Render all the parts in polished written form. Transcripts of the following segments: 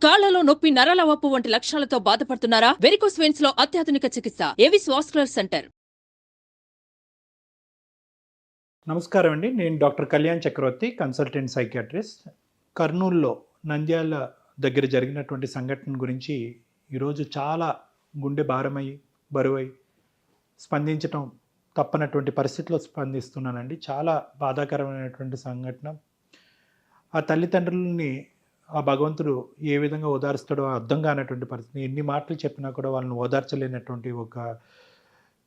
కాళ్లలో నొప్పి, నరాల వాపు వంటి లక్షణాలతో బాధపడుతున్నారా? వెరికోస్ వెయిన్స్ లో అత్యాధునిక చికిత్స ఏవిస్ వాస్కులర్ సెంటర్. నమస్కారం అండి. నేను డాక్టర్ కళ్యాణ్ చక్రవర్తి, కన్సల్టెంట్ సైకియాట్రిస్ట్. కర్నూలులో నంద్యాల దగ్గర జరిగినటువంటి సంఘటన గురించి ఈరోజు చాలా గుండె భారమై, బరువై స్పందించటం తప్పనటువంటి పరిస్థితిలో స్పందిస్తున్నానండి. చాలా బాధాకరమైనటువంటి సంఘటన. ఆ తల్లిదండ్రులని ఆ భగవంతుడు ఏ విధంగా ఓదారుస్తాడో అర్థం కానటువంటి పరిస్థితి. ఎన్ని మాటలు చెప్పినా కూడా వాళ్ళని ఓదార్చలేనటువంటి ఒక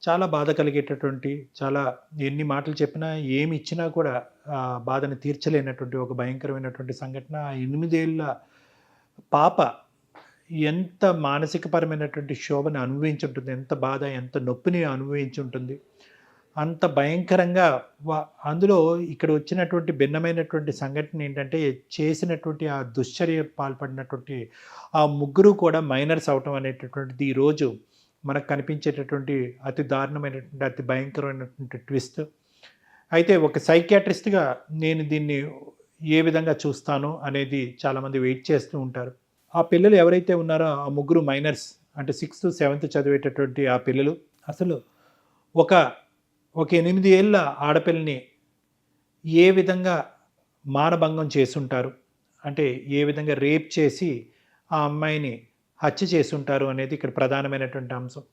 చాలా బాధ కలిగేటటువంటి, చాలా ఎన్ని మాటలు చెప్పినా ఏమి ఇచ్చినా కూడా ఆ బాధను తీర్చలేనటువంటి ఒక భయంకరమైనటువంటి సంఘటన. ఆ 8 ఏళ్ల పాప ఎంత మానసికపరమైనటువంటి క్షోభను అనుభవించుంటుంది, ఎంత బాధ, ఎంత నొప్పిని అనుభవించుంటుంది. అంత భయంకరంగా అందులో ఇక్కడ వచ్చినటువంటి భిన్నమైనటువంటి సంఘటన ఏంటంటే, చేసినటువంటి ఆ దుశ్చర్య పాల్పడినటువంటి ఆ ముగ్గురు కూడా మైనర్స్ అవటం అనేటటువంటిది ఈరోజు మనకు కనిపించేటటువంటి అతి దారుణమైనటువంటి, అతి భయంకరమైనటువంటి ట్విస్ట్. అయితే ఒక సైకియాట్రిస్ట్గా నేను దీన్ని ఏ విధంగా చూస్తాను అనేది చాలామంది వెయిట్ చేస్తూ ఉంటారు. ఆ పిల్లలు ఎవరైతే ఉన్నారో ఆ ముగ్గురు మైనర్స్, అంటే 6th 7th చదివేటటువంటి ఆ పిల్లలు అసలు ఒక 8 ఏళ్ళ ఆడపిల్లని ఏ విధంగా మానభంగం చేసుంటారు, అంటే ఏ విధంగా రేప్ చేసి ఆ అమ్మాయిని హత్య చేసుంటారు అనేది ఇక్కడ ప్రధానమైనటువంటి అంశం.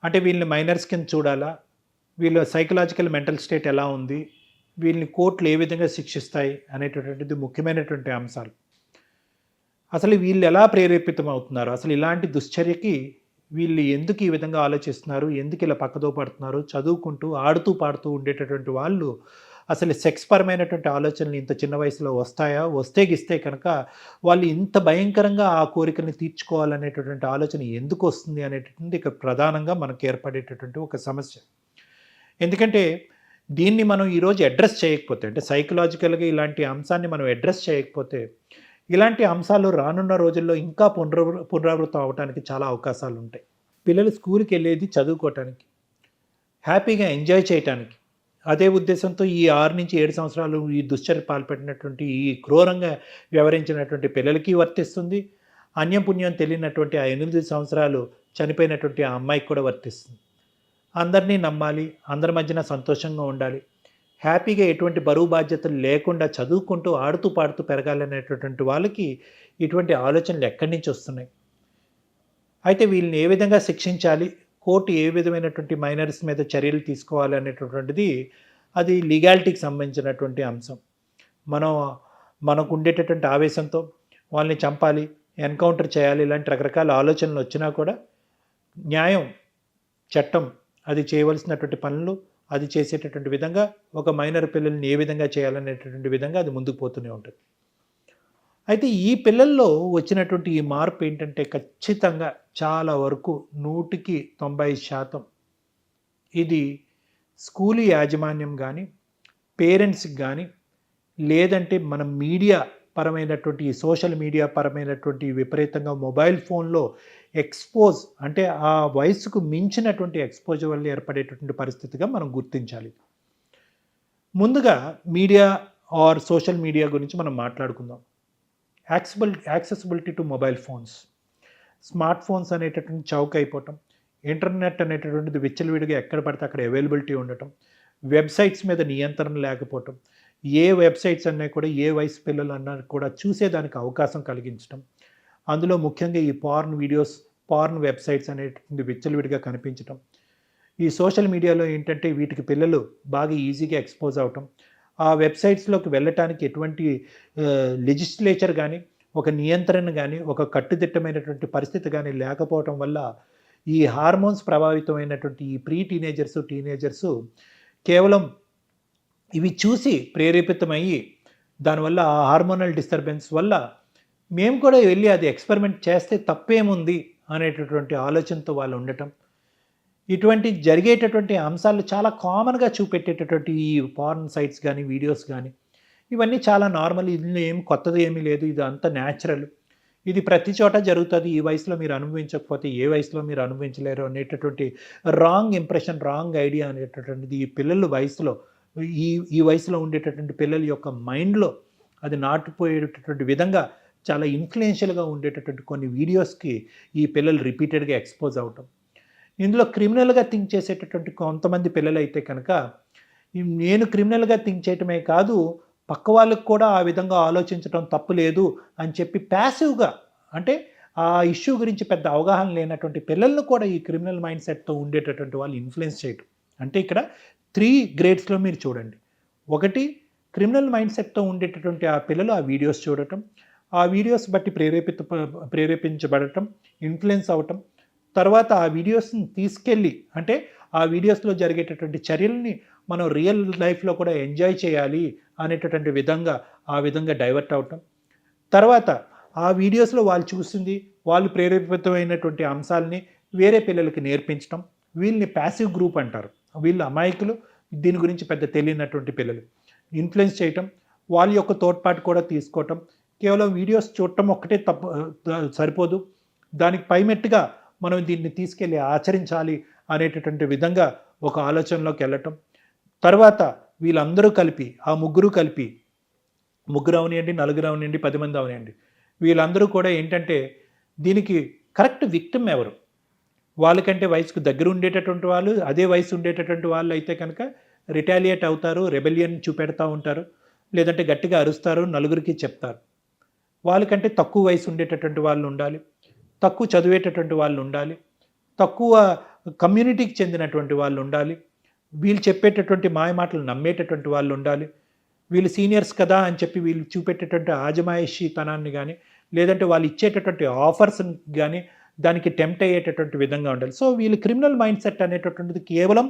అంటే వీళ్ళని మైనర్స్ కింద చూడాలా, వీళ్ళ సైకలాజికల్ మెంటల్ స్టేట్ ఎలా ఉంది, వీళ్ళని కోర్టులు ఏ విధంగా శిక్షిస్తాయి అనేటటువంటిది ముఖ్యమైనటువంటి అంశాలు. అసలు వీళ్ళు ఎలా ప్రేరేపితం అవుతున్నారు, అసలు ఇలాంటి దుశ్చర్యకి వీళ్ళు ఎందుకు ఈ విధంగా ఆలోచిస్తున్నారు, ఎందుకు ఇలా పక్కదో పడుతున్నారు, చదువుకుంటూ ఆడుతూ పాడుతూ ఉండేటటువంటి వాళ్ళు అసలు సెక్స్ పరమైనటువంటి ఆలోచనలు ఇంత చిన్న వయసులో వస్తాయా, వస్తే గిస్తే కనుక వాళ్ళు ఇంత భయంకరంగా ఆ కోరికల్ని తీర్చుకోవాలనేటటువంటి ఆలోచన ఎందుకు వస్తుంది అనేటటువంటి ఇక ప్రధానంగా మనకు ఏర్పడేటటువంటి ఒక సమస్య. ఎందుకంటే దీన్ని మనం ఈరోజు అడ్రస్ చేయకపోతే, అంటే సైకలాజికల్గా ఇలాంటి అంశాన్ని మనం అడ్రస్ చేయకపోతే, ఇలాంటి అంశాలు రానున్న రోజుల్లో ఇంకా పునరావృతం అవడానికి చాలా అవకాశాలు ఉంటాయి. పిల్లలు స్కూల్కి వెళ్ళేది చదువుకోవటానికి, హ్యాపీగా ఎంజాయ్ చేయటానికి. అదే ఉద్దేశంతో ఈ 6 నుంచి 7 సంవత్సరాలు ఈ దుశ్చర్య పాల్పడినటువంటి, ఈ క్రూరంగా వ్యవహరించినటువంటి పిల్లలకి వర్తిస్తుంది. అన్యపుణ్యం తెలియనటువంటి ఆ 8 సంవత్సరాలు చనిపోయినటువంటి ఆ అమ్మాయికి కూడా వర్తిస్తుంది. అందరినీ నమ్మాలి, అందరి మధ్యన సంతోషంగా ఉండాలి, హ్యాపీగా ఎటువంటి బరువు బాధ్యతలు లేకుండా చదువుకుంటూ ఆడుతూ పాడుతూ పెరగాలనేటటువంటి వాళ్ళకి ఇటువంటి ఆలోచనలు ఎక్కడి నుంచి వస్తున్నాయి? అయితే వీళ్ళని ఏ విధంగా శిక్షించాలి, కోర్టు ఏ విధమైనటువంటి మైనర్స్ మీద చర్యలు తీసుకోవాలి అనేటటువంటిది అది లీగాలిటీకి సంబంధించినటువంటి అంశం. మనకు ఉండేటటువంటి ఆవేశంతో వాళ్ళని చంపాలి, ఎన్కౌంటర్ చేయాలి, ఇలాంటి రకరకాల ఆలోచనలు వచ్చినా కూడా న్యాయం, చట్టం అది చేయవలసినటువంటి పనులు అది చేసేటటువంటి విధంగా ఒక మైనర్ పిల్లల్ని ఏ విధంగా చేయాలనేటటువంటి విధంగా అది ముందుకు పోతూనే ఉంటుంది. అయితే ఈ పిల్లల్లో వచ్చినటువంటి ఈ మార్పు ఏంటంటే ఖచ్చితంగా చాలా వరకు 100కి 90% ఇది స్కూలు యాజమాన్యం కానీ, పేరెంట్స్కి కానీ, లేదంటే మన మీడియా పరమైనటువంటి ఈ సోషల్ మీడియా పరమైనటువంటి విపరీతంగా మొబైల్ ఫోన్లో ఎక్స్పోజ్, అంటే ఆ వయసుకు మించినటువంటి ఎక్స్పోజర్ వల్ల ఏర్పడేటటువంటి పరిస్థితిగా మనం గుర్తించాలి. ముందుగా మీడియా ఆర్ సోషల్ మీడియా గురించి మనం మాట్లాడుకుందాం. Accessibility to mobile phones, smart phones అనేటటువంటి చౌక అయిపోవటం, ఇంటర్నెట్ అనేటటువంటిది విచ్చలవిడిగా ఎక్కడ పడితే అక్కడ అవైలబిలిటీ ఉండటం, వెబ్సైట్స్ మీద నియంత్రణ లేకపోవటం, ఏ వెబ్సైట్స్ అన్నా కూడా ఏ వయసు పిల్లలు అన్నా కూడా చూసేదానికి అవకాశం కలిగించడం, అందులో ముఖ్యంగా ఈ పార్న్ వెబ్సైట్స్ అనేటువంటి విచ్చలవిడిగా కనిపించడం, ఈ సోషల్ మీడియాలో ఏంటంటే వీటికి పిల్లలు బాగా ఈజీగా ఎక్స్పోజ్ అవటం, ఆ వెబ్సైట్స్లోకి వెళ్ళటానికి ఎటువంటి లెజిస్లేచర్ కానీ, ఒక నియంత్రణ కానీ, ఒక కట్టుదిట్టమైనటువంటి పరిస్థితి కానీ లేకపోవటం వల్ల ఈ హార్మోన్స్ ప్రభావితమైనటువంటి ఈ టీనేజర్స్ కేవలం ఇవి చూసి ప్రేరేపితమయ్యి దానివల్ల ఆ హార్మోనల్ డిస్టర్బెన్స్ వల్ల మేము కూడా వెళ్ళి అది ఎక్స్పెరిమెంట్ చేస్తే తప్పేముంది అనేటటువంటి ఆలోచనతో వాళ్ళు ఉండటం, ఇటువంటి జరిగేటటువంటి అంశాలు చాలా కామన్గా చూపెట్టేటటువంటి ఈ పార్న్ సైట్స్ కానీ, వీడియోస్ కానీ, ఇవన్నీ చాలా నార్మల్. ఇందులో ఏం కొత్తది ఏమీ లేదు, ఇది అంత న్యాచురల్, ఇది ప్రతి చోట జరుగుతుంది, ఈ వయసులో మీరు అనుభవించకపోతే ఏ వయసులో మీరు అనుభవించలేరు అనేటటువంటి రాంగ్ ఇంప్రెషన్, రాంగ్ ఐడియా అనేటటువంటిది ఈ పిల్లల వయసులో, ఈ వయసులో ఉండేటటువంటి పిల్లల యొక్క మైండ్లో అది నాటుపోయేటటువంటి విధంగా చాలా ఇన్ఫ్లుయెన్షియల్గా ఉండేటటువంటి కొన్ని వీడియోస్కి ఈ పిల్లలు రిపీటెడ్గా ఎక్స్పోజ్ అవటం. ఇందులో క్రిమినల్గా థింక్ చేసేటటువంటి కొంతమంది పిల్లలైతే కనుక నేను క్రిమినల్గా థింక్ చేయటమే కాదు, పక్క వాళ్ళకు కూడా ఆ విధంగా ఆలోచించడం తప్పు లేదు అని చెప్పి ప్యాసివ్గా, అంటే ఆ ఇష్యూ గురించి పెద్ద అవగాహన లేనటువంటి పిల్లలను కూడా ఈ క్రిమినల్ మైండ్ సెట్తో ఉండేటటువంటి వాళ్ళు ఇన్ఫ్లుయెన్స్ చేయటం. అంటే ఇక్కడ 3 గ్రేడ్స్లో మీరు చూడండి. ఒకటి, క్రిమినల్ మైండ్ సెట్తో ఉండేటటువంటి ఆ పిల్లలు ఆ వీడియోస్ చూడటం, ఆ వీడియోస్ బట్టి ప్రేరేపించబడటం, ఇన్ఫ్లుయెన్స్ అవ్వటం, తర్వాత ఆ వీడియోస్ని తీసుకెళ్ళి, అంటే ఆ వీడియోస్లో జరిగేటటువంటి చర్యల్ని మనం రియల్ లైఫ్లో కూడా ఎంజాయ్ చేయాలి అనేటటువంటి విధంగా ఆ విధంగా డైవర్ట్ అవటం, తర్వాత ఆ వీడియోస్లో వాళ్ళు చూసింది, వాళ్ళు ప్రేరేపితమైనటువంటి అంశాలని వేరే పిల్లలకి నేర్పించడం. వీళ్ళని ప్యాసివ్ గ్రూప్ అంటారు. వీళ్ళు అమాయకులు, దీని గురించి పెద్ద తెలియనటువంటి పిల్లలు. ఇన్ఫ్లుయెన్స్ చేయటం, వాళ్ళ యొక్క తోడ్పాటు కూడా తీసుకోవటం. కేవలం వీడియోస్ చూడటం ఒక్కటే సరిపోదు, దానికి పైమెట్టుగా మనం దీన్ని తీసుకెళ్ళి ఆచరించాలి అనేటటువంటి విధంగా ఒక ఆలోచనలోకి వెళ్ళటం. తర్వాత వీళ్ళందరూ కలిపి, ఆ ముగ్గురు కలిపి, ముగ్గురు అవనియండి, నలుగురు అవనియండి, 10 మంది అవనియండి, వీళ్ళందరూ కూడా ఏంటంటే దీనికి కరెక్ట్ విక్టిమ్ ఎవరు, వాళ్ళకంటే వయసుకు దగ్గర ఉండేటటువంటి వాళ్ళు, అదే వయసు ఉండేటటువంటి వాళ్ళు అయితే కనుక రిటాలియేట్ అవుతారు, రెబెలియన్ చూపెడతా ఉంటారు, లేదంటే గట్టిగా అరుస్తారు, నలుగురికి చెప్తారు. వాళ్ళకంటే తక్కువ వయసు ఉండేటటువంటి వాళ్ళు ఉండాలి, తక్కువ చదివేటటువంటి వాళ్ళు ఉండాలి, తక్కువ కమ్యూనిటీకి చెందినటువంటి వాళ్ళు ఉండాలి, వీళ్ళు చెప్పేటటువంటి మాయమాటలు నమ్మేటటువంటి వాళ్ళు ఉండాలి, వీళ్ళు సీనియర్స్ కదా అని చెప్పి వీళ్ళు చూపెట్టేటువంటి ఆజమాయిషీతనాన్ని కానీ, లేదంటే వాళ్ళు ఇచ్చేటటువంటి ఆఫర్స్ని కానీ దానికి టెంప్ట్ అయ్యేటటువంటి విధంగా ఉండాలి. సో వీళ్ళు క్రిమినల్ మైండ్ సెట్ అనేటటువంటిది కేవలం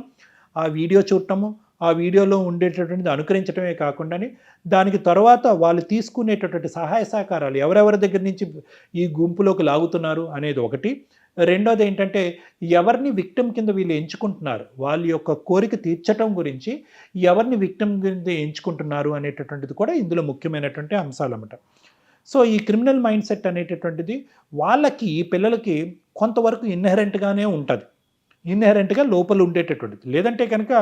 ఆ వీడియో చూడటము, ఆ వీడియోలో ఉండేటటువంటిది అనుకరించడమే కాకుండానే దానికి తర్వాత వాళ్ళు తీసుకునేటటువంటి సహాయ సహకారాలు ఎవరెవరి దగ్గర నుంచి ఈ గుంపులోకి లాగుతున్నారు అనేది ఒకటి. రెండోది ఏంటంటే ఎవరిని విక్టిమ్ కింద వీళ్ళు ఎంచుకుంటున్నారు, వాళ్ళ యొక్క కోరిక తీర్చడం గురించి ఎవరిని విక్టిమ్ కింద ఎంచుకుంటున్నారు అనేటటువంటిది కూడా ఇందులో ముఖ్యమైనటువంటి అంశాలు అన్నమాట. సో ఈ క్రిమినల్ మైండ్ సెట్ అనేటటువంటిది వాళ్ళకి, పిల్లలకి కొంతవరకు ఇన్హెరెంట్గానే ఉంటుంది, ఇన్హెరెంట్గా లోపల ఉండేటటువంటిది. లేదంటే కనుక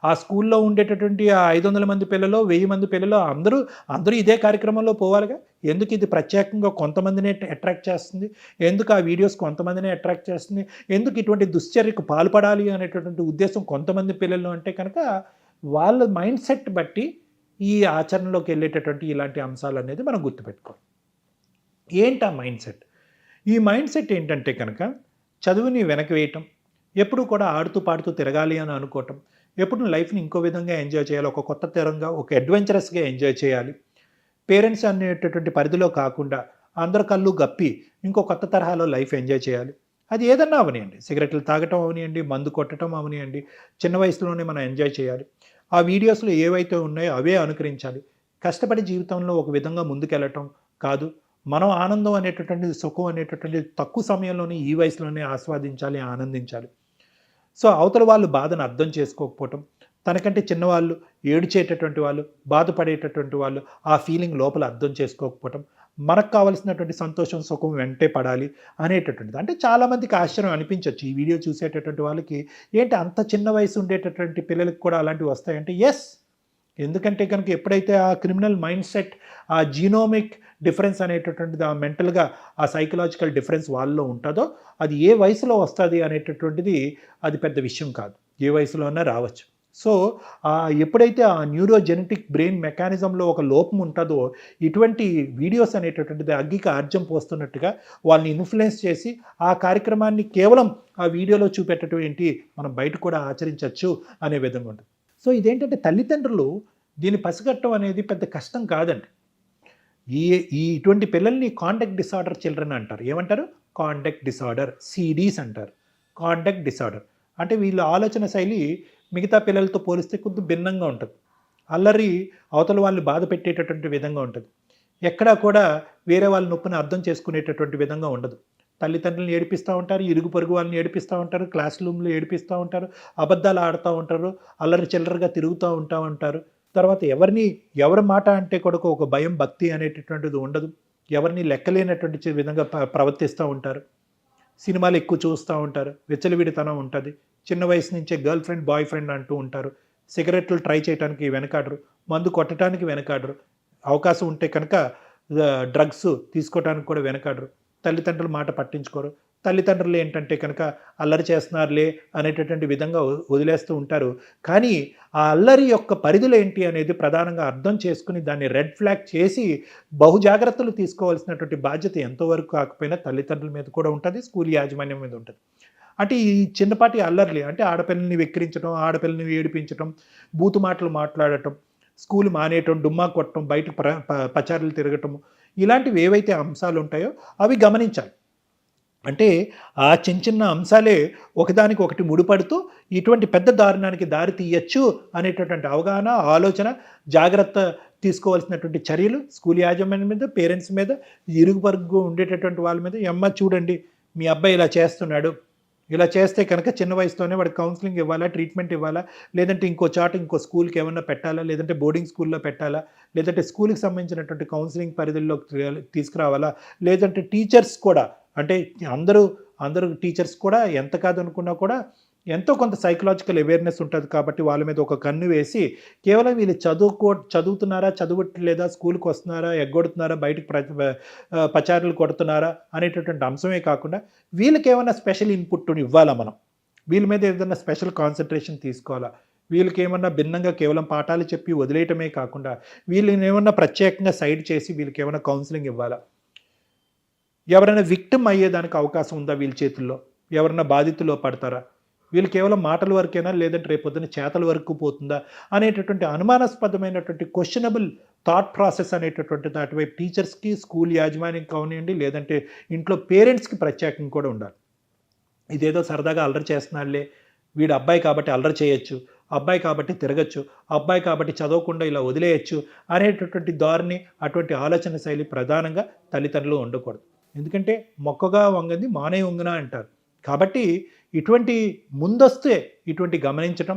ఆ స్కూల్లో ఉండేటటువంటి ఆ 500 మంది పిల్లలు, 1000 మంది పిల్లలు అందరూ ఇదే కార్యక్రమంలో పోవాలిగా. ఎందుకు ఇది ప్రత్యేకంగా కొంతమందినే అట్రాక్ట్ చేస్తుంది, ఎందుకు ఆ వీడియోస్ కొంతమందినే అట్రాక్ట్ చేస్తుంది, ఎందుకు ఇటువంటి దుశ్చర్యకు పాల్పడాలి అనేటటువంటి ఉద్దేశం కొంతమంది పిల్లలు అంటే కనుక వాళ్ళ మైండ్ సెట్ బట్టి ఈ ఆచరణలోకి వెళ్ళేటటువంటి ఇలాంటి అంశాలు అనేది మనం గుర్తుపెట్టుకోవాలి. ఏంటి ఆ మైండ్ సెట్? ఈ మైండ్ సెట్ ఏంటంటే కనుక చదువుని వెనక్కి వేయటం, ఎప్పుడు కూడా ఆడుతూ పాడుతూ తిరగాలి అని అనుకోవటం, ఎప్పుడు లైఫ్ని ఇంకో విధంగా ఎంజాయ్ చేయాలి, ఒక కొత్త తరంగా, ఒక అడ్వెంచరస్గా ఎంజాయ్ చేయాలి, పేరెంట్స్ అనేటటువంటి పరిధిలో కాకుండా అందరి కళ్ళు గప్పి ఇంకో కొత్త తరహాలో లైఫ్ ఎంజాయ్ చేయాలి. అది ఏదన్నా అవనియండి, సిగరెట్లు తాగటం అవనియండి, మందు కొట్టడం అవనియండి, చిన్న వయసులోనే మనం ఎంజాయ్ చేయాలి. ఆ వీడియోస్లో ఏవైతే ఉన్నాయో అవే అనుకరించాలి. కష్టపడి జీవితంలో ఒక విధంగా ముందుకెళ్ళటం కాదు, మనం ఆనందం అనేటటువంటిది, సుఖం అనేటటువంటిది తక్కువ సమయంలోనే ఈ వయసులోనే ఆస్వాదించాలి, ఆనందించాలి. సో అవతల వాళ్ళు బాధను అర్థం చేసుకోకపోవటం, తనకంటే చిన్నవాళ్ళు, ఏడ్చేటటువంటి వాళ్ళు, బాధపడేటటువంటి వాళ్ళు ఆ ఫీలింగ్ లోపల అర్థం చేసుకోకపోవటం, మనకు కావాల్సినటువంటి సంతోషం, సుఖం వెంటే పడాలి అనేటటువంటిది. అంటే చాలామందికి ఆశ్చర్యం అనిపించవచ్చు ఈ వీడియో చూసేటటువంటి వాళ్ళకి, ఏంటి అంత చిన్న వయసు ఉండేటటువంటి పిల్లలకి కూడా అలాంటివి వస్తాయంటే ఎస్, ఎందుకంటే కనుక ఎప్పుడైతే ఆ క్రిమినల్ మైండ్ సెట్, ఆ జీనోమిక్ డిఫరెన్స్ అనేటటువంటిది, ఆ మెంటల్గా ఆ సైకలాజికల్ డిఫరెన్స్ వాళ్ళలో ఉంటుందో అది ఏ వయసులో వస్తుంది అనేటటువంటిది అది పెద్ద విషయం కాదు, ఏ వయసులో అన్నా రావచ్చు. సో ఎప్పుడైతే ఆ న్యూరోజెనెటిక్ బ్రెయిన్ మెకానిజంలో ఒక లోపం ఉంటుందో ఇటువంటి వీడియోస్ అనేటటువంటిది అగ్గికి ఆర్జం పోస్తున్నట్టుగా వాళ్ళని ఇన్ఫ్లుయెన్స్ చేసి ఆ కార్యక్రమాన్ని కేవలం ఆ వీడియోలో చూపెట్టడం ఏంటి, మనం బయట కూడా ఆచరించవచ్చు అనే విధంగా ఉంటుంది. సో ఇదేంటంటే తల్లిదండ్రులు దీన్ని పసిగట్టడం అనేది పెద్ద కష్టం కాదండి. ఇటువంటి పిల్లల్ని కాండక్ట్ డిసార్డర్ చిల్డ్రన్ అంటారు. ఏమంటారు? కాండక్ట్ డిసార్డర్, సిడీస్ అంటారు. కాండక్ట్ డిసార్డర్ అంటే వీళ్ళ ఆలోచన శైలి మిగతా పిల్లలతో పోలిస్తే కొద్దిగా భిన్నంగా ఉంటుంది. అల్లరి, అవతల వాళ్ళు బాధ పెట్టేటటువంటి విధంగా ఉంటుంది. ఎక్కడా కూడా వేరే వాళ్ళ నొప్పిని అర్థం చేసుకునేటటువంటి విధంగా ఉండదు. తల్లిదండ్రులను ఏడిపిస్తూ ఉంటారు, ఇరుగు పొరుగు వాళ్ళని ఏడిపిస్తూ ఉంటారు, క్లాస్ రూమ్లో ఏడిపిస్తూ ఉంటారు, అబద్ధాలు ఆడుతూ ఉంటారు, అల్లరి చిల్లరగా తిరుగుతూ ఉంటారు. తర్వాత ఎవరి మాట అంటే కూడా ఒక భయం, భక్తి అనేటటువంటిది ఉండదు. ఎవరిని లెక్కలేనటువంటి విధంగా ప్రవర్తిస్తూ ఉంటారు. సినిమాలు ఎక్కువ చూస్తూ ఉంటారు, విచ్చలవిడితనం ఉంటుంది. చిన్న వయసు నుంచే గర్ల్ ఫ్రెండ్, బాయ్ ఫ్రెండ్ అంటూ ఉంటారు. సిగరెట్లు ట్రై చేయడానికి వెనకాడరు, మందు కొట్టడానికి వెనకాడరు. అవకాశం ఉంటే కనుక డ్రగ్స్ తీసుకోవడానికి కూడా వెనకాడరు. తల్లిదండ్రుల మాట పట్టించుకోరు. తల్లిదండ్రులు ఏంటంటే కనుక అల్లరి చేస్తున్నారులే అనేటటువంటి విధంగా వదిలేస్తూ ఉంటారు. కానీ ఆ అల్లరి యొక్క పరిధులు ఏంటి అనేది ప్రధానంగా అర్థం చేసుకుని దాన్ని రెడ్ ఫ్లాగ్ చేసి బహుజాగ్రత్తలు తీసుకోవాల్సినటువంటి బాధ్యత ఎంతవరకు కాకపోయినా తల్లిదండ్రుల మీద కూడా ఉంటుంది, స్కూల్ యాజమాన్యం మీద ఉంటుంది. అంటే ఈ చిన్నపాటి అల్లర్లే అంటే ఆడపిల్లల్ని వెక్కిరించడం, ఆడపిల్లని ఏడిపించడం, బూతు మాటలు మాట్లాడటం, స్కూల్ మానేయటం, డుమ్మా కొట్టడం, బయట పచారులు తిరగటం, ఇలాంటివి ఏవైతే అంశాలు ఉంటాయో అవి గమనించాలి. అంటే ఆ చిన్న చిన్న అంశాలే ఒకదానికి ఒకటి ముడిపడుతూ ఇటువంటి పెద్ద దారుణానికి దారి తీయచ్చు అనేటటువంటి అవగాహన, ఆలోచన, జాగ్రత్త తీసుకోవాల్సినటువంటి చర్యలు స్కూల్ యాజమాన్యం మీద, పేరెంట్స్ మీద, ఇరుగు పొరుగు ఉండేటటువంటి వాళ్ళ మీద, అమ్మ చూడండి మీ అబ్బాయి ఇలా చేస్తున్నాడు, ఇలా చేస్తే కనుక చిన్న వయసుతోనే వాడికి కౌన్సిలింగ్ ఇవ్వాలా, ట్రీట్మెంట్ ఇవ్వాలా, లేదంటే ఇంకో స్కూల్కి ఏమన్నా పెట్టాలా, లేదంటే బోర్డింగ్ స్కూల్లో పెట్టాలా, లేదంటే స్కూల్కి సంబంధించినటువంటి కౌన్సిలింగ్ పరిధుల్లోకి తీసుకురావాలా, లేదంటే టీచర్స్ కూడా అంటే అందరూ టీచర్స్ కూడా ఎంత కాదనుకున్నా కూడా ఎంతో కొంత సైకలాజికల్ అవేర్నెస్ ఉంటుంది కాబట్టి వాళ్ళ మీద ఒక కన్ను వేసి కేవలం వీళ్ళు చదువుతున్నారా, చదవట్లేదా, స్కూల్కి వస్తున్నారా, ఎగ్గొడుతున్నారా, బయటకు పచారులు కొడుతున్నారా అనేటటువంటి అంశమే కాకుండా వీళ్ళకి ఏమైనా స్పెషల్ ఇన్పుట్ ఇవ్వాలా, మనం వీళ్ళ మీద ఏదైనా స్పెషల్ కాన్సన్ట్రేషన్ తీసుకోవాలా, వీళ్ళకి ఏమన్నా భిన్నంగా కేవలం పాఠాలు చెప్పి వదిలేయటమే కాకుండా వీళ్ళని ఏమన్నా ప్రత్యేకంగా సైడ్ చేసి వీళ్ళకి ఏమైనా కౌన్సిలింగ్ ఇవ్వాలా, ఎవరైనా విక్టిమ్ అయ్యేదానికి అవకాశం ఉందా వీళ్ళ చేతుల్లో, ఎవరైనా బాధితుల్లో పడతారా, వీళ్ళు కేవలం మాటల వరకేనా లేదంటే రేపొద్దున చేతల వరకు పోతుందా అనేటటువంటి అనుమానాస్పదమైనటువంటి క్వశ్చనబుల్ థాట్ ప్రాసెస్ అనేటటువంటి అటువైపు టీచర్స్కి, స్కూల్ యాజమాన్యం కానివ్వండి, లేదంటే ఇంట్లో పేరెంట్స్కి ప్రత్యేకంగా కూడా ఉండాలి. ఇదేదో సరదాగా అల్లరి చేస్తున్నాడులే, వీడు అబ్బాయి కాబట్టి అల్లరి చేయొచ్చు, అబ్బాయి కాబట్టి తిరగచ్చు, అబ్బాయి కాబట్టి చదవకుండా ఇలా వదిలేయచ్చు అనేటటువంటి ధోరణి, అటువంటి ఆలోచన శైలి ప్రధానంగా తల్లిదండ్రులు ఉండకూడదు. ఎందుకంటే మొక్కగా వంగంది మానే వంగున అంటారు. కాబట్టి ఇటువంటి ముందొస్తే ఇటువంటి గమనించటం,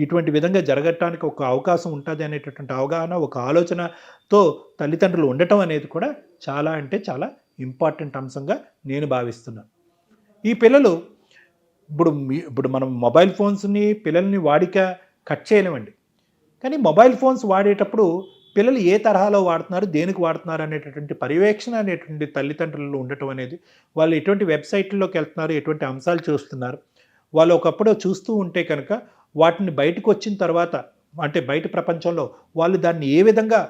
ఇటువంటి విధంగా జరగటానికి ఒక అవకాశం ఉంటుంది అనేటటువంటి అవగాహన, ఒక ఆలోచనతో తల్లిదండ్రులు ఉండటం అనేది కూడా చాలా అంటే చాలా ఇంపార్టెంట్ అంశంగా నేను భావిస్తున్నాను. ఈ పిల్లలు ఇప్పుడు మనం మొబైల్ ఫోన్స్ని పిల్లల్ని వాడిక కట్ చేయలేమండి. కానీ మొబైల్ ఫోన్స్ వాడేటప్పుడు పిల్లలు ఏ తరహాలో వాడుతున్నారు, దేనికి వాడుతున్నారు అనేటటువంటి పర్యవేక్షణ అనేటువంటి తల్లిదండ్రులు ఉండటం అనేది, వాళ్ళు ఎటువంటి వెబ్సైట్లోకి వెళ్తున్నారు, ఎటువంటి అంశాలు చూస్తున్నారు, వాళ్ళు ఒకప్పుడు చూస్తూ ఉంటే కనుక వాటిని బయటకు వచ్చిన తర్వాత అంటే బయట ప్రపంచంలో వాళ్ళు దాన్ని ఏ విధంగా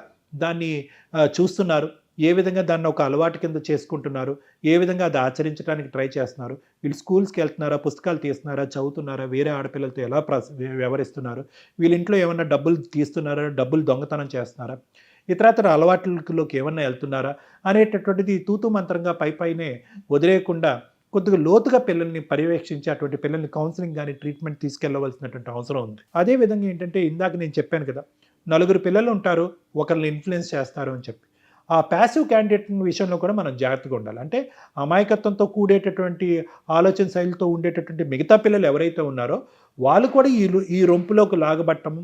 చూస్తున్నారు, ఏ విధంగా దాన్ని ఒక అలవాటు కింద చేసుకుంటున్నారు, ఏ విధంగా అది ఆచరించడానికి ట్రై చేస్తున్నారు, వీళ్ళు స్కూల్స్కి వెళ్తున్నారా, పుస్తకాలు తీస్తున్నారా, చదువుతున్నారా, వేరే ఆడపిల్లలతో ఎలా వ్యవహరిస్తున్నారు, వీళ్ళ ఇంట్లో ఏమన్నా డబ్బులు తీస్తున్నారా, డబ్బులు దొంగతనం చేస్తున్నారా, ఇతరతర అలవాట్లలోకి ఏమన్నా వెళ్తున్నారా అనేటటువంటిది తూతూ మంత్రంగా పైనే వదిలేయకుండా కొద్దిగా లోతుగా పిల్లల్ని పర్యవేక్షించి అటువంటి పిల్లల్ని కౌన్సిలింగ్ కానీ ట్రీట్మెంట్ తీసుకెళ్లవలసినటువంటి అవసరం ఉంది. అదేవిధంగా ఏంటంటే ఇందాక నేను చెప్పాను కదా, 4 పిల్లలు ఉంటారు, ఒకరిని ఇన్ఫ్లుయెన్స్ చేస్తారు అని చెప్పి, ఆ ప్యాసివ్ క్యాండిడేట్ విషయంలో కూడా మనం జాగ్రత్తగా ఉండాలి. అంటే అమాయకత్వంతో కూడేటటువంటి ఆలోచన శైలితో ఉండేటటువంటి మిగతా పిల్లలు ఎవరైతే ఉన్నారో వాళ్ళు కూడా ఈ రొంపులోకి లాగబట్టము,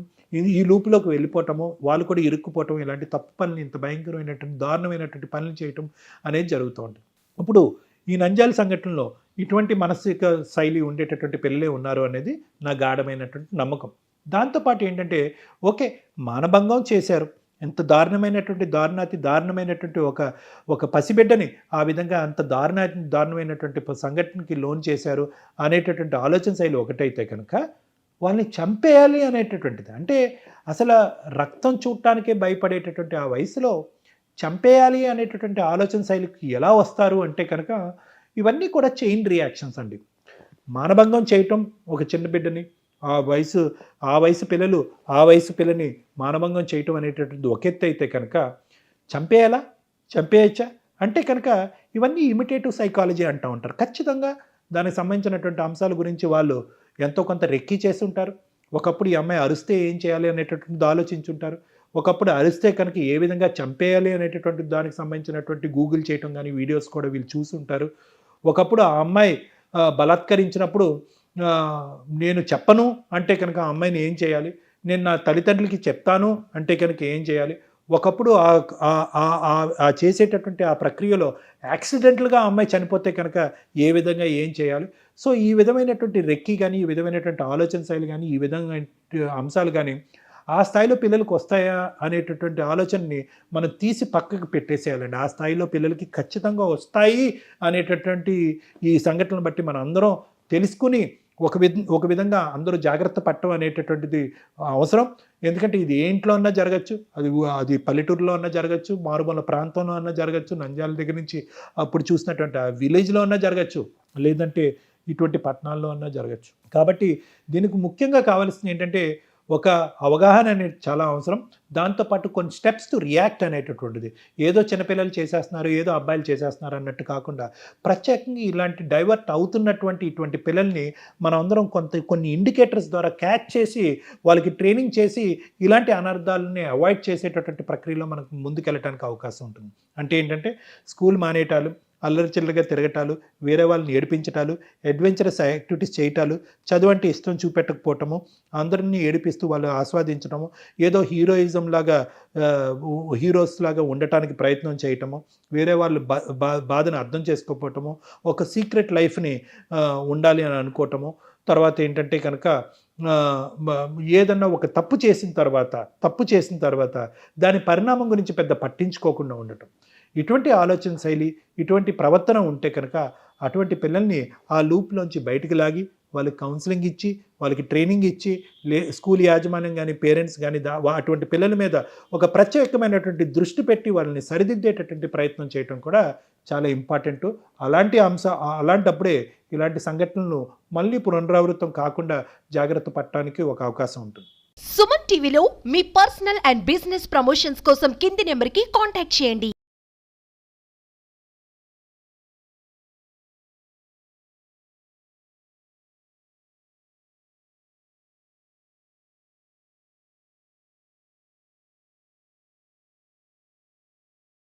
ఈ లూపులోకి వెళ్ళిపోవటము, వాళ్ళు కూడా ఇరుక్కుపోవటం, ఇలాంటి తప్పు పనులు, ఇంత భయంకరమైనటువంటి దారుణమైనటువంటి పనులు చేయటం అనేది జరుగుతూ ఉంటుంది. ఇప్పుడు ఈ నంద్యాల సంఘటనలో ఇటువంటి మానసిక శైలి ఉండేటటువంటి పిల్లలే ఉన్నారు అనేది నా గాఢమైనటువంటి నమ్మకం. దాంతోపాటు ఏంటంటే ఓకే, మానభంగం చేశారు, ఎంత దారుణమైనటువంటి ఒక పసిబిడ్డని ఆ విధంగా అంత దారుణమైనటువంటి సంఘటనకి లోన్ చేశారు అనేటటువంటి ఆలోచన శైలి ఒకటైతే కనుక వాళ్ళని చంపేయాలి అనేటటువంటిది, అంటే అసలు రక్తం చూడటానికే భయపడేటటువంటి ఆ వయసులో చంపేయాలి అనేటటువంటి ఆలోచన శైలికి ఎలా వస్తారు అంటే కనుక ఇవన్నీ కూడా చైన్ రియాక్షన్స్ అండి. మానభంగం చేయటం ఒక చిన్న బిడ్డని, ఆ వయసు పిల్లని మానభంగం చేయటం అనేటటువంటి ఒక ఎత్తు అయితే కనుక చంపేయచ్చా అంటే కనుక ఇవన్నీ ఇమిటేటివ్ సైకాలజీ అంటూ ఉంటారు. ఖచ్చితంగా దానికి సంబంధించినటువంటి అంశాల గురించి వాళ్ళు ఎంతో కొంత రెక్కి చేసి ఉంటారు. ఒకప్పుడు ఈ అమ్మాయి అరిస్తే ఏం చేయాలి అనేటటువంటిది ఆలోచించుంటారు. ఒకప్పుడు అరిస్తే కనుక ఏ విధంగా చంపేయాలి అనేటటువంటి దానికి సంబంధించినటువంటి గూగుల్ చేయటం కానీ వీడియోస్ కూడా వీళ్ళు చూసుంటారు. ఒకప్పుడు ఆ అమ్మాయి బలాత్కరించినప్పుడు నేను చెప్పను అంటే కనుక ఆ అమ్మాయిని ఏం చేయాలి, నేను నా తల్లిదండ్రులకి చెప్తాను అంటే కనుక ఏం చేయాలి, ఒకప్పుడు ఆ చేసేటటువంటి ఆ ప్రక్రియలో యాక్సిడెంటల్గా ఆ అమ్మాయి చనిపోతే కనుక ఏ విధంగా ఏం చేయాలి. సో ఈ విధమైనటువంటి రెక్కి కానీ, ఈ విధమైనటువంటి ఆలోచన శైలి కానీ, ఈ విధంగా అంశాలు కానీ ఆ స్థాయిలో పిల్లలకు వస్తాయా అనేటటువంటి ఆలోచనని మనం తీసి పక్కకు పెట్టేసేయాలండి. ఆ స్థాయిలో పిల్లలకి ఖచ్చితంగా వస్తాయి అనేటటువంటి ఈ సంఘటనలు బట్టి మనం అందరం తెలుసుకుని ఒక విధంగా అందరూ జాగ్రత్త పడటం అనేటటువంటిది అవసరం. ఎందుకంటే ఇది ఏ ఇంట్లో అన్నా జరగచ్చు, అది పల్లెటూరులో అన్నా జరగచ్చు, మారుమూల ప్రాంతంలో అన్నా జరగచ్చు, నంద్యాల దగ్గర నుంచి అప్పుడు చూసినటువంటి ఆ విలేజ్లో అన్నా జరగచ్చు, లేదంటే ఇటువంటి పట్టణాల్లో అన్నా జరగచ్చు. కాబట్టి దీనికి ముఖ్యంగా కావాల్సింది ఏంటంటే ఒక అవగాహన అనేది చాలా అవసరం. దాంతోపాటు కొన్ని స్టెప్స్ టు రియాక్ట్ అనేటటువంటిది. ఏదో చిన్నపిల్లలు చేసేస్తున్నారు, ఏదో అబ్బాయిలు చేసేస్తున్నారు అన్నట్టు కాకుండా ప్రత్యేకంగా ఇలాంటి డైవర్ట్ అవుతున్నటువంటి ఇటువంటి పిల్లల్ని మనం అందరం కొన్ని ఇండికేటర్స్ ద్వారా క్యాచ్ చేసి వాళ్ళకి ట్రైనింగ్ చేసి ఇలాంటి అనర్థాలని అవాయిడ్ చేసేటటువంటి ప్రక్రియలో మనకు ముందుకెళ్ళటానికి అవకాశం ఉంటుంది. అంటే ఏంటంటే స్కూల్ మానేయటాలు, అల్లరి చిల్లరగా తిరగటాలు, వేరే వాళ్ళని ఏడిపించటాలు, అడ్వెంచరస్ యాక్టివిటీస్ చేయటాలు, చదువు అంటే ఇష్టం చూపెట్టకపోవటము, అందరినీ ఏడిపిస్తూ వాళ్ళు ఆస్వాదించడము, ఏదో హీరోస్ లాగా ఉండటానికి ప్రయత్నం చేయటము, వేరే వాళ్ళు బాధను అర్థం చేసుకోకపోవటము, ఒక సీక్రెట్ లైఫ్ని ఉండాలి అని అనుకోవటము, తర్వాత ఏంటంటే కనుక ఏదన్నా ఒక తప్పు చేసిన తర్వాత దాని పరిణామం గురించి పెద్ద పట్టించుకోకుండా ఉండటం. ఇటువంటి ఆలోచన శైలి, ఇటువంటి ప్రవర్తన ఉంటే కనుక అటువంటి పిల్లల్ని ఆ లూప్లోంచి బయటికి లాగి వాళ్ళకి కౌన్సిలింగ్ ఇచ్చి, వాళ్ళకి ట్రైనింగ్ ఇచ్చి, స్కూల్ యాజమాన్యం కానీ పేరెంట్స్ కానీ అటువంటి పిల్లల మీద ఒక ప్రత్యేకమైనటువంటి దృష్టి పెట్టి వాళ్ళని సరిదిద్దేటటువంటి ప్రయత్నం చేయడం కూడా చాలా ఇంపార్టెంట్. అలాంటప్పుడే ఇలాంటి సంఘటనలు మళ్ళీ పునరావృతం కాకుండా జాగ్రత్త పడటానికి ఒక అవకాశం ఉంటుంది. సుమన్ టీవీలో మీ పర్సనల్ అండ్ బిజినెస్ ప్రమోషన్స్ కోసం కింది నెంబర్కి కాంటాక్ట్ చేయండి.